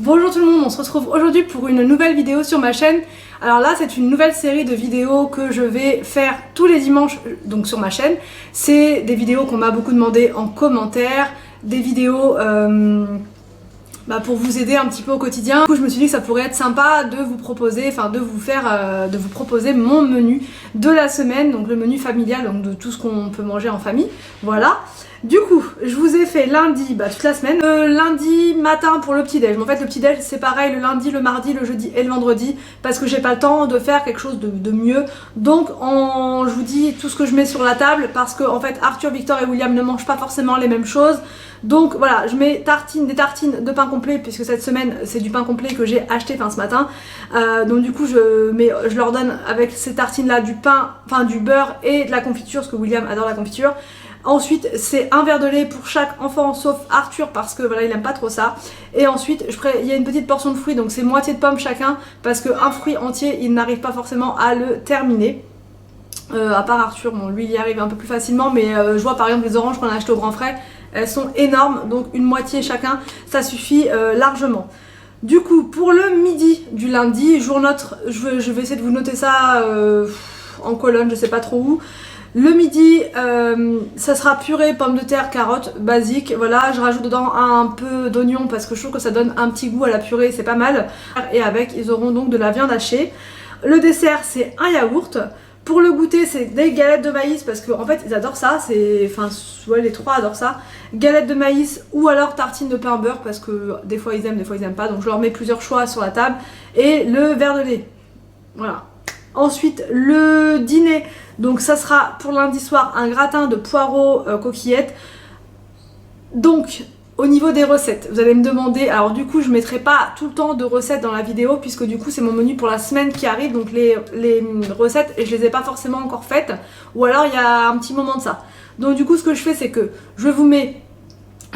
Bonjour tout le monde, on se retrouve aujourd'hui pour une nouvelle vidéo sur ma chaîne. Alors là c'est une nouvelle série de vidéos que je vais faire tous les dimanches donc sur ma chaîne. C'est des vidéos qu'on m'a beaucoup demandé en commentaire, des vidéos pour vous aider un petit peu au quotidien. Du coup je me suis dit que ça pourrait être sympa de vous proposer, de vous proposer mon menu de la semaine, donc le menu familial, donc de tout ce qu'on peut manger en famille, voilà. Du coup, je vous ai fait lundi, toute la semaine, lundi matin pour le petit-déj. En fait, le petit-déj, c'est pareil le lundi, le mardi, le jeudi et le vendredi, parce que j'ai pas le temps de faire quelque chose de mieux. Donc, je vous dis tout ce que je mets sur la table, parce que en fait, Arthur, Victor et William ne mangent pas forcément les mêmes choses. Donc voilà, je mets des tartines de pain complet, puisque cette semaine, c'est du pain complet que j'ai acheté ce matin. Donc du coup, je leur donne avec ces tartines-là du pain, du beurre et de la confiture, parce que William adore la confiture. Ensuite c'est un verre de lait pour chaque enfant sauf Arthur parce que voilà il aime pas trop ça. Et ensuite il y a une petite portion de fruits, donc c'est moitié de pommes chacun parce qu'un fruit entier il n'arrive pas forcément à le terminer. À part Arthur, bon lui il y arrive un peu plus facilement, mais je vois par exemple les oranges qu'on a achetées au grand frais, elles sont énormes, donc une moitié chacun ça suffit largement. Du coup pour le midi du lundi, je vais essayer de vous noter ça en colonne, je sais pas trop où. Le midi, ça sera purée, pommes de terre, carottes, basique. Voilà, je rajoute dedans un peu d'oignon parce que je trouve que ça donne un petit goût à la purée, c'est pas mal. Et avec, ils auront donc de la viande hachée. Le dessert, c'est un yaourt. Pour le goûter, c'est des galettes de maïs parce qu'en fait, ils adorent ça. Ouais, les trois adorent ça. Galettes de maïs ou alors tartines de pain beurre parce que des fois ils aiment, des fois ils aiment pas. Donc je leur mets plusieurs choix sur la table. Et le verre de lait. Voilà. Ensuite, le dîner, donc ça sera pour lundi soir un gratin de poireaux coquillettes. Donc, au niveau des recettes, vous allez me demander, alors du coup je mettrai pas tout le temps de recettes dans la vidéo puisque du coup c'est mon menu pour la semaine qui arrive, donc les recettes je les ai pas forcément encore faites ou alors il y a un petit moment de ça. Donc du coup ce que je fais c'est que je vous mets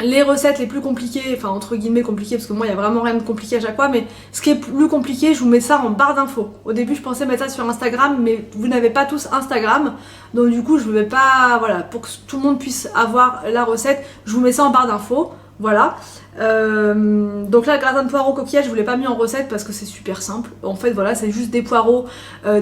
les recettes les plus compliquées, enfin entre guillemets compliquées parce que moi il n'y a vraiment rien de compliqué à chaque fois, mais ce qui est plus compliqué je vous mets ça en barre d'infos. Au début je pensais mettre ça sur Instagram mais vous n'avez pas tous Instagram, donc du coup je ne vais pas, voilà, pour que tout le monde puisse avoir la recette, je vous mets ça en barre d'infos, voilà. Donc là le gratin de poireaux coquillettes je vous l'ai pas mis en recette parce que c'est super simple. En fait voilà, c'est juste des poireaux,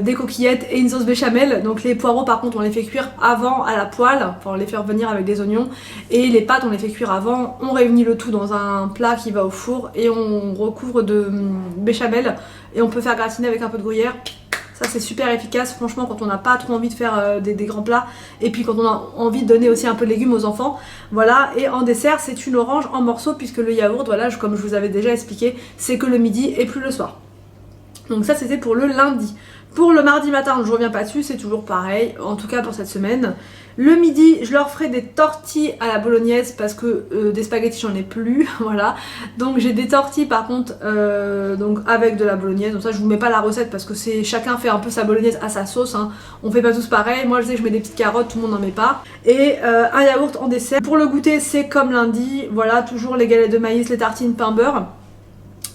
des coquillettes et une sauce béchamel. Donc les poireaux par contre on les fait cuire avant à la poêle, enfin on les fait revenir avec des oignons, et les pâtes on les fait cuire avant, on réunit le tout dans un plat qui va au four et on recouvre de béchamel et on peut faire gratiner avec un peu de gruyère. Ça c'est super efficace franchement quand on n'a pas trop envie de faire des grands plats et puis quand on a envie de donner aussi un peu de légumes aux enfants. Voilà, et en dessert c'est une orange en morceaux puisque le yaourt, voilà, comme je vous avais déjà expliqué, c'est que le midi et plus le soir. Donc ça c'était pour le lundi. Pour le mardi matin, je reviens pas dessus, c'est toujours pareil, en tout cas pour cette semaine. Le midi, je leur ferai des tortilles à la bolognaise parce que des spaghettis j'en ai plus, voilà. Donc j'ai des tortilles par contre donc avec de la bolognaise. Donc ça je vous mets pas la recette parce que chacun fait un peu sa bolognaise à sa sauce, hein. On fait pas tous pareil. Moi je sais que je mets des petites carottes, tout le monde n'en met pas. Et un yaourt en dessert. Pour le goûter c'est comme lundi, voilà, toujours les galettes de maïs, les tartines, pain beurre.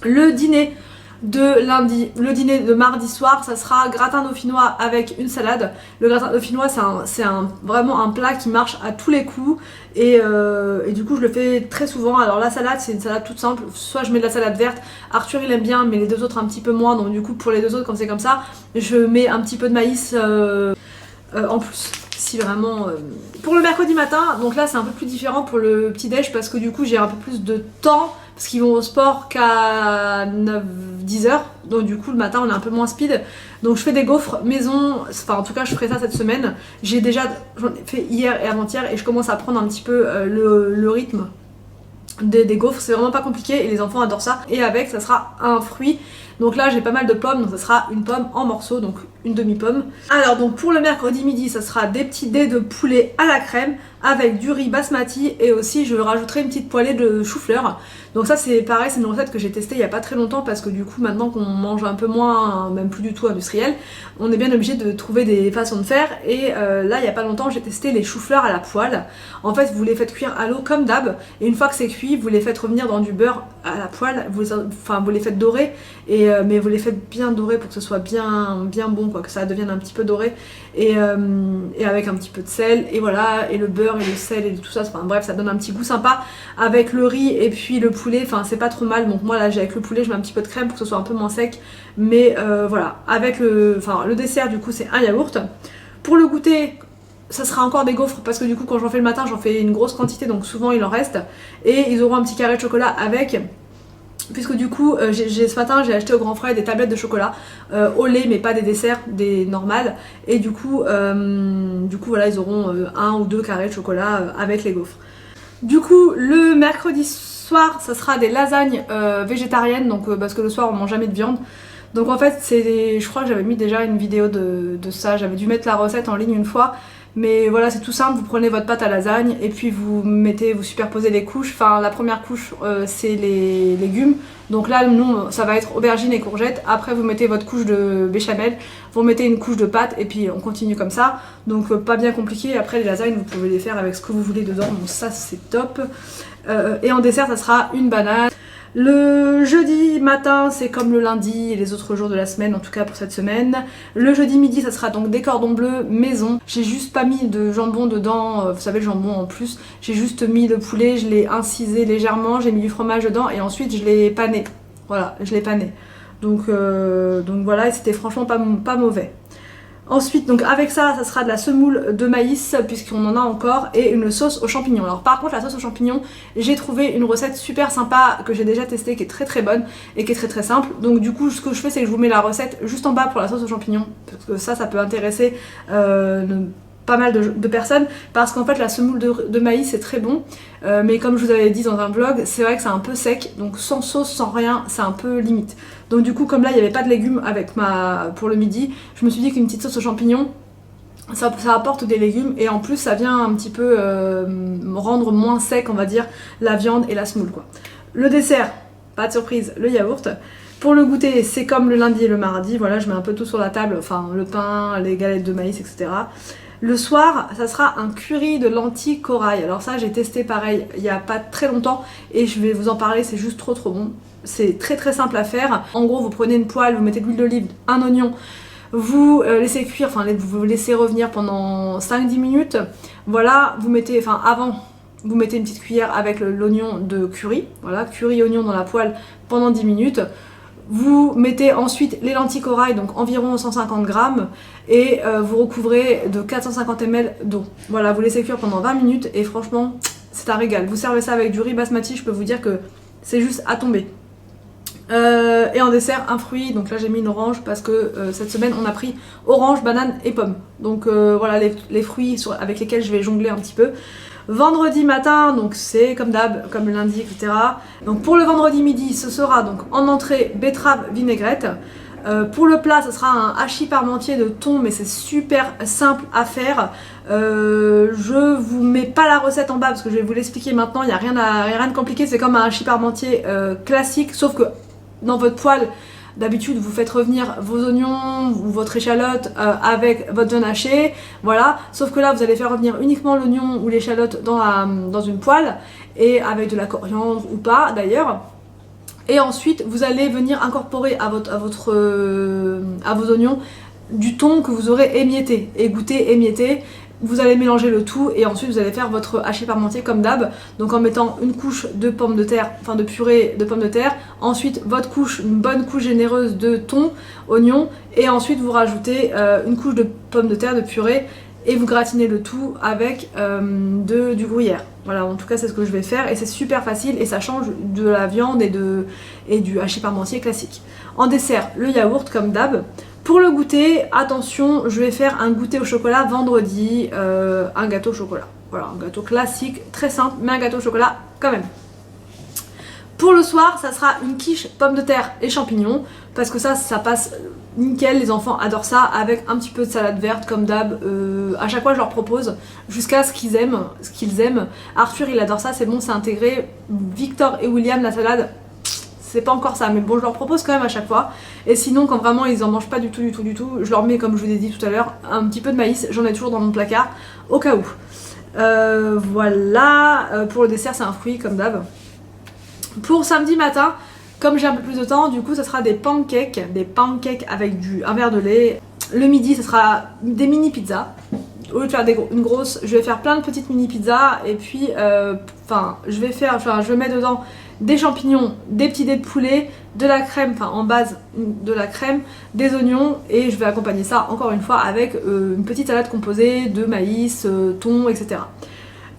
Le dîner de lundi, le dîner de mardi soir, ça sera gratin dauphinois avec une salade. Le gratin dauphinois c'est vraiment un plat qui marche à tous les coups et du coup je le fais très souvent. Alors la salade c'est une salade toute simple, soit je mets de la salade verte, Arthur il aime bien mais les deux autres un petit peu moins, donc du coup pour les deux autres quand c'est comme ça je mets un petit peu de maïs en plus. Si vraiment pour le mercredi matin, donc là c'est un peu plus différent pour le petit déj parce que du coup j'ai un peu plus de temps parce qu'ils vont au sport qu'à 9-10 heures, donc du coup le matin on est un peu moins speed, donc je fais des gaufres maison, enfin en tout cas je ferai ça cette semaine. J'en ai fait hier et avant-hier et je commence à prendre un petit peu le rythme des gaufres, c'est vraiment pas compliqué et les enfants adorent ça. Et avec ça sera un fruit, donc là j'ai pas mal de pommes, donc ça sera une pomme en morceaux, donc une demi-pomme. Alors donc pour le mercredi midi ça sera des petits dés de poulet à la crème avec du riz basmati et aussi je rajouterai une petite poêlée de chou-fleur. Donc ça c'est pareil, c'est une recette que j'ai testée il y a pas très longtemps parce que du coup maintenant qu'on mange un peu moins, même plus du tout industriel, on est bien obligé de trouver des façons de faire et là il y a pas longtemps j'ai testé les choux-fleurs à la poêle. En fait vous les faites cuire à l'eau comme d'hab et une fois que c'est cuit vous les faites revenir dans du beurre à la poêle, vous les faites dorer et mais vous les faites bien dorer pour que ce soit bien bon quoi, que ça devienne un petit peu doré et avec un petit peu de sel et voilà, et le beurre beurre et le sel et tout ça, enfin bref, ça donne un petit goût sympa avec le riz et puis le poulet, enfin c'est pas trop mal. Donc moi là j'ai avec le poulet, je mets un petit peu de crème pour que ce soit un peu moins sec, mais voilà, avec le dessert du coup c'est un yaourt. Pour le goûter, ça sera encore des gaufres parce que du coup quand j'en fais le matin j'en fais une grosse quantité, donc souvent il en reste, et ils auront un petit carré de chocolat avec, puisque du coup ce matin j'ai acheté au Grand Frais des tablettes de chocolat au lait, mais pas des desserts, des normales, et du coup voilà, ils auront un ou deux carrés de chocolat avec les gaufres. Du coup le mercredi soir ça sera des lasagnes végétariennes, donc parce que le soir on mange jamais de viande. Donc en fait je crois que j'avais mis déjà une vidéo de ça, j'avais dû mettre la recette en ligne une fois. Mais voilà, c'est tout simple, vous prenez votre pâte à lasagne et puis vous superposez les couches. Enfin, la première couche, c'est les légumes. Donc là, nous, ça va être aubergines et courgettes. Après, vous mettez votre couche de béchamel, vous mettez une couche de pâte et puis on continue comme ça. Donc pas bien compliqué. Après, les lasagnes, vous pouvez les faire avec ce que vous voulez dedans. Donc ça, c'est top. Et en dessert, ça sera une banane. Le jeudi matin, c'est comme le lundi et les autres jours de la semaine, en tout cas pour cette semaine. Le jeudi midi, ça sera donc des cordons bleus maison. J'ai juste pas mis de jambon dedans, vous savez le jambon en plus. J'ai juste mis le poulet, je l'ai incisé légèrement, j'ai mis du fromage dedans et ensuite je l'ai pané. Voilà, je l'ai pané. Donc voilà, et c'était franchement pas mauvais. Ensuite, donc avec ça, ça sera de la semoule de maïs, puisqu'on en a encore, et une sauce aux champignons. Alors par contre, la sauce aux champignons, j'ai trouvé une recette super sympa que j'ai déjà testée, qui est très bonne et qui est très simple. Donc du coup, ce que je fais, c'est que je vous mets la recette juste en bas pour la sauce aux champignons, parce que ça peut intéresser pas mal de personnes, parce qu'en fait la semoule de maïs c'est très bon, mais comme je vous avais dit dans un vlog, c'est vrai que c'est un peu sec, donc sans sauce, sans rien, c'est un peu limite. Donc du coup, comme là il n'y avait pas de légumes pour le midi, je me suis dit qu'une petite sauce aux champignons, ça apporte des légumes, et en plus ça vient un petit peu rendre moins sec, on va dire, la viande et la semoule quoi. Le dessert, pas de surprise, le yaourt. Pour le goûter, c'est comme le lundi et le mardi, voilà, je mets un peu tout sur la table, enfin le pain, les galettes de maïs, etc. Le soir, ça sera un curry de lentilles corail. Alors ça, j'ai testé pareil il y a pas très longtemps et je vais vous en parler, c'est juste trop bon. C'est très simple à faire. En gros, vous prenez une poêle, vous mettez de l'huile d'olive, un oignon, vous laissez cuire, enfin vous laissez revenir pendant 5-10 minutes. Voilà, vous mettez, avant, vous mettez une petite cuillère avec l'oignon de curry. Voilà, curry oignon dans la poêle pendant 10 minutes. Vous mettez ensuite les lentilles corail, donc environ 150 grammes, et vous recouvrez de 450 ml d'eau. Voilà, vous laissez cuire pendant 20 minutes et franchement, c'est un régal. Vous servez ça avec du riz basmati, je peux vous dire que c'est juste à tomber. Et en dessert, un fruit, donc là j'ai mis une orange parce que cette semaine on a pris orange, banane et pomme. Donc voilà les fruits avec lesquels je vais jongler un petit peu. Vendredi matin, donc c'est comme d'hab, comme le lundi, etc. Donc pour le vendredi midi, ce sera donc en entrée betterave vinaigrette. Pour le plat, ce sera un hachis parmentier de thon, mais c'est super simple à faire. Je vous mets pas la recette en bas parce que je vais vous l'expliquer maintenant. Il n'y a rien de compliqué, c'est comme un hachis parmentier classique, sauf que dans votre poêle, d'habitude vous faites revenir vos oignons ou votre échalote avec votre viande hachée, voilà. Sauf que là vous allez faire revenir uniquement l'oignon ou l'échalote dans une poêle, et avec de la coriandre ou pas d'ailleurs. Et ensuite vous allez venir incorporer à vos oignons du thon que vous aurez émietté, égoutté, émietté. Vous allez mélanger le tout et ensuite vous allez faire votre hachis parmentier comme d'hab, donc en mettant une couche de pommes de terre, enfin de purée de pommes de terre, ensuite une bonne couche généreuse de thon, oignon, et ensuite vous rajoutez une couche de pommes de terre, de purée, et vous gratinez le tout avec du gruyère. Voilà, en tout cas c'est ce que je vais faire et c'est super facile et ça change de la viande et du hachis parmentier classique. En dessert, le yaourt comme d'hab. Pour le goûter, attention, je vais faire un goûter au chocolat vendredi, un gâteau au chocolat. Voilà, un gâteau classique, très simple, mais un gâteau au chocolat quand même. Pour le soir, ça sera une quiche pommes de terre et champignons, parce que ça passe nickel, les enfants adorent ça, avec un petit peu de salade verte comme d'hab. À chaque fois je leur propose, jusqu'à ce qu'ils aiment. Arthur il adore ça, c'est bon, c'est intégré. Victor et William, la salade, c'est pas encore ça, mais bon je leur propose quand même à chaque fois. Et sinon quand vraiment ils en mangent pas du tout, je leur mets, comme je vous ai dit tout à l'heure, un petit peu de maïs, j'en ai toujours dans mon placard au cas où. Voilà, pour le dessert c'est un fruit comme d'hab. Pour samedi matin, comme j'ai un peu plus de temps, du coup ça sera des pancakes avec un verre de lait. Le midi ça sera des mini pizzas au lieu de faire une grosse, je vais faire plein de petites mini pizzas et puis je mets dedans des champignons, des petits dés de poulet, de la crème, enfin en base de la crème, des oignons et je vais accompagner ça encore une fois avec une petite salade composée de maïs, thon, etc.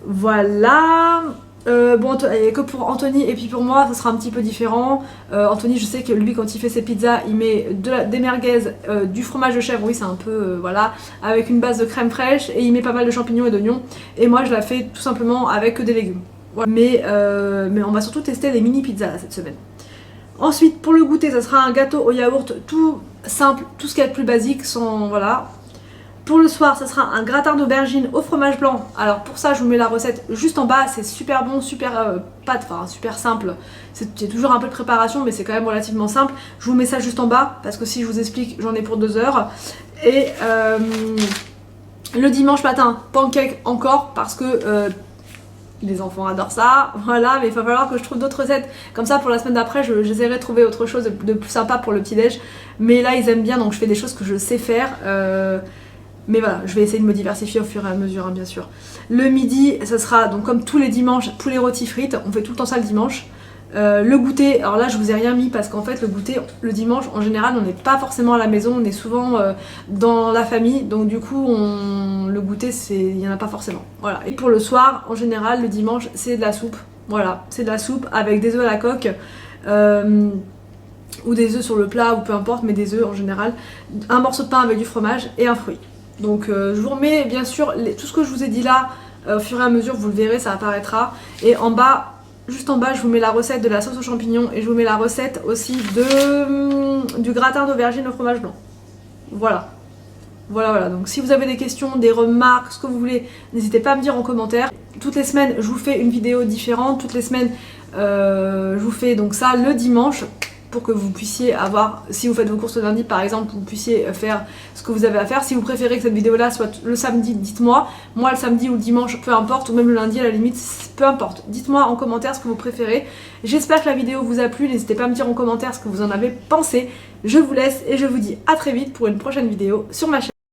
Voilà. Bon, que pour Anthony et puis pour moi, ça sera un petit peu différent. Anthony, je sais que lui, quand il fait ses pizzas, il met des merguez, du fromage de chèvre, oui, c'est un peu, voilà, avec une base de crème fraîche et il met pas mal de champignons et d'oignons. Et moi, je la fais tout simplement avec que des légumes. Voilà. Mais on va surtout tester les mini pizzas là, cette semaine. Ensuite, pour le goûter, ça sera un gâteau au yaourt tout simple, tout ce qu'il y a de plus basique, sans, voilà. Pour le soir, ça sera un gratin d'aubergine au fromage blanc. Alors pour ça, je vous mets la recette juste en bas. C'est super bon, super pâte, enfin super simple. C'est toujours un peu de préparation, mais c'est quand même relativement simple. Je vous mets ça juste en bas, parce que si je vous explique, j'en ai pour 2 heures. Et le dimanche matin, pancake encore, parce que les enfants adorent ça. Voilà, mais il va falloir que je trouve d'autres recettes. Comme ça, pour la semaine d'après, j'essaierai de trouver autre chose de plus sympa pour le petit-déj. Mais là, ils aiment bien, donc je fais des choses que je sais faire. Mais voilà, je vais essayer de me diversifier au fur et à mesure, hein, bien sûr. Le midi, ça sera donc comme tous les dimanches, poulet rôti frites. On fait tout le temps ça le dimanche. Le goûter, alors là je vous ai rien mis parce qu'en fait le goûter, le dimanche en général on n'est pas forcément à la maison, on est souvent dans la famille. Donc du coup le goûter, il n'y en a pas forcément. Voilà. Et pour le soir, en général le dimanche c'est de la soupe. Voilà, c'est de la soupe avec des œufs à la coque. Ou des œufs sur le plat, ou peu importe, mais des œufs en général. Un morceau de pain avec du fromage et un fruit. Donc je vous remets bien sûr tout ce que je vous ai dit là au fur et à mesure, vous le verrez, ça apparaîtra. Et en bas, juste en bas, je vous mets la recette de la sauce aux champignons et je vous mets la recette aussi du gratin d'aubergine au fromage blanc. Voilà. Voilà, donc si vous avez des questions, des remarques, ce que vous voulez, n'hésitez pas à me dire en commentaire. Toutes les semaines, je vous fais une vidéo différente. Toutes les semaines, je vous fais donc ça le dimanche, pour que vous puissiez avoir, si vous faites vos courses le lundi par exemple, vous puissiez faire ce que vous avez à faire. Si vous préférez que cette vidéo là soit le samedi, dites-moi. Moi le samedi ou le dimanche, peu importe, ou même le lundi à la limite, peu importe. Dites-moi en commentaire ce que vous préférez. J'espère que la vidéo vous a plu, n'hésitez pas à me dire en commentaire ce que vous en avez pensé. Je vous laisse et je vous dis à très vite pour une prochaine vidéo sur ma chaîne.